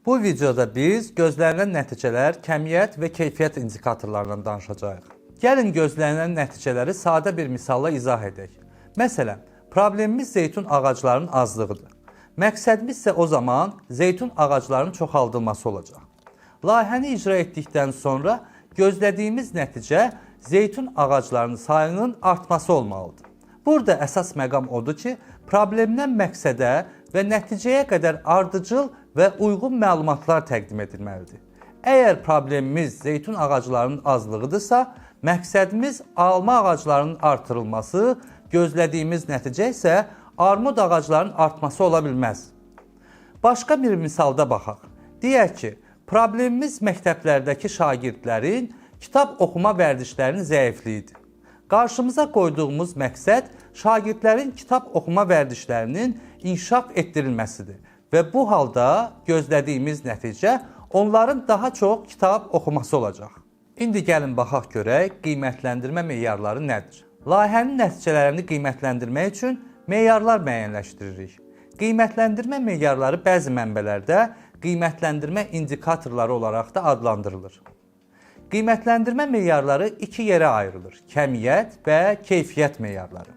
Bu videoda biz gözlənilən nəticələr, kəmiyyət və keyfiyyət indikatorlarından danışacağıq. Gəlin gözlənilən nəticələri sadə bir misalla izah edək. Məsələn, problemimiz zeytun ağaclarının azlığıdır. Məqsədimiz isə o zaman zeytun ağaclarının çoxaldılması olacaq. Layihəni icra etdikdən sonra gözlədiyimiz nəticə zeytun ağaclarının sayının artması olmalıdır. Burada əsas məqam odur ki, problemdən məqsədə və nəticəyə qədər ardıcıl və uyğun məlumatlar təqdim edilməlidir. Əgər problemimiz zeytun ağaclarının azlığıdırsa, məqsədimiz alma ağaclarının artırılması, gözlədiyimiz nəticə isə armud ağaclarının artması ola bilməz. Başqa bir misalda baxaq. Deyək ki, problemimiz məktəblərdəki şagirdlərin kitab oxuma vərdişlərinin zəifliyidir. Qarşımıza qoyduğumuz məqsəd şagirdlərin kitab oxuma vərdişlərinin inkişaf etdirilməsidir və bu halda gözlədiyimiz nəticə onların daha çox kitab oxuması olacaq. İndi gəlin baxaq görək qiymətləndirmə meyarları nədir? Layihənin nəticələrini qiymətləndirmək üçün meyarlar müəyyənləşdiririk. Qiymətləndirmə meyarları bəzi mənbələrdə qiymətləndirmə indikatorları olaraq da adlandırılır. Qiymətləndirmə meyarları iki yerə ayrılır: kəmiyyət və keyfiyyət meyarları.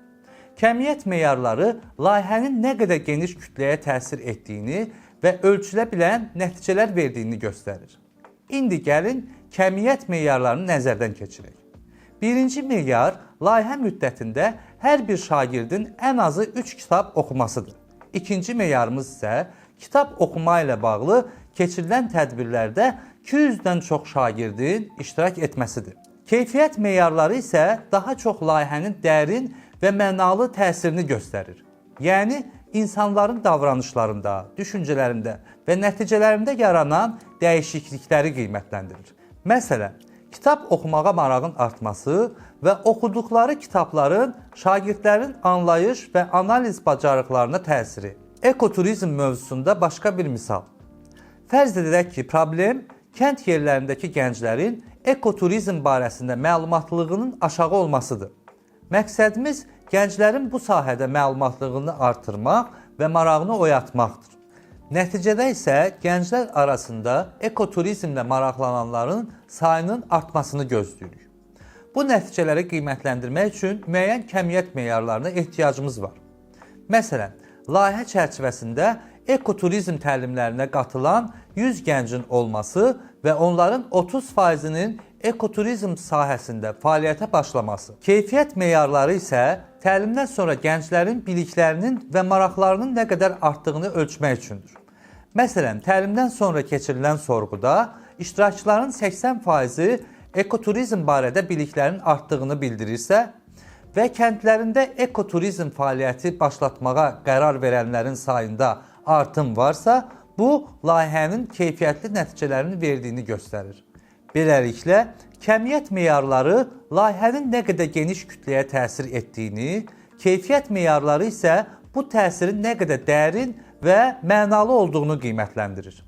Kəmiyyət meyarları layihənin nə qədər geniş kütləyə təsir etdiyini və ölçülə bilən nəticələr verdiyini göstərir. İndi gəlin kəmiyyət meyarlarını nəzərdən keçirək. Birinci meyar layihə müddətində hər bir şagirdin ən azı 3 kitab oxumasıdır. İkinci meyarımız isə kitab oxuma ilə bağlı keçirilən tədbirlərdə 200-dən çox şagirdin iştirak etməsidir. Keyfiyyət meyarları isə daha çox layihənin dərin və mənalı təsirini göstərir. Yəni, insanların davranışlarında, düşüncələrində və nəticələrində yaranan dəyişiklikləri qiymətləndirir. Məsələn, kitab oxumağa marağın artması və oxuduqları kitabların şagirdlərin anlayış və analiz bacarıqlarına təsiri. Ekoturizm mövzusunda başqa bir misal. Fərz edək ki, problem kənd yerlərindəki gənclərin ekoturizm barəsində məlumatlığının aşağı olmasıdır. Məqsədimiz gənclərin bu sahədə məlumatlığını artırmaq və marağını oyatmaqdır. Nəticədə isə gənclər arasında ekoturizmlə maraqlananların sayının artmasını gözləyirik. Bu nəticələri qiymətləndirmək üçün müəyyən kəmiyyət meyarlarına ehtiyacımız var. Məsələn, layihə çərçivəsində ekoturizm təlimlərinə qatılan 100 gəncin olması və onların 30%-nin ekoturizm sahəsində fəaliyyətə başlaması. Keyfiyyət meyarları isə təlimdən sonra gənclərin biliklərinin və maraqlarının nə qədər artdığını ölçmək üçündür. Məsələn, təlimdən sonra keçirilən sorğuda iştirakçıların 80%-i ekoturizm barədə biliklərin artdığını bildirirsə və kəndlərində ekoturizm fəaliyyəti başlatmağa qərar verənlərin sayında artım varsa, bu layihənin keyfiyyətli nəticələrini verdiyini göstərir. Beləliklə, kəmiyyət meyarları layihənin nə qədər geniş kütləyə təsir etdiyini, keyfiyyət meyarları isə bu təsirin nə qədər dərin və mənalı olduğunu qiymətləndirir.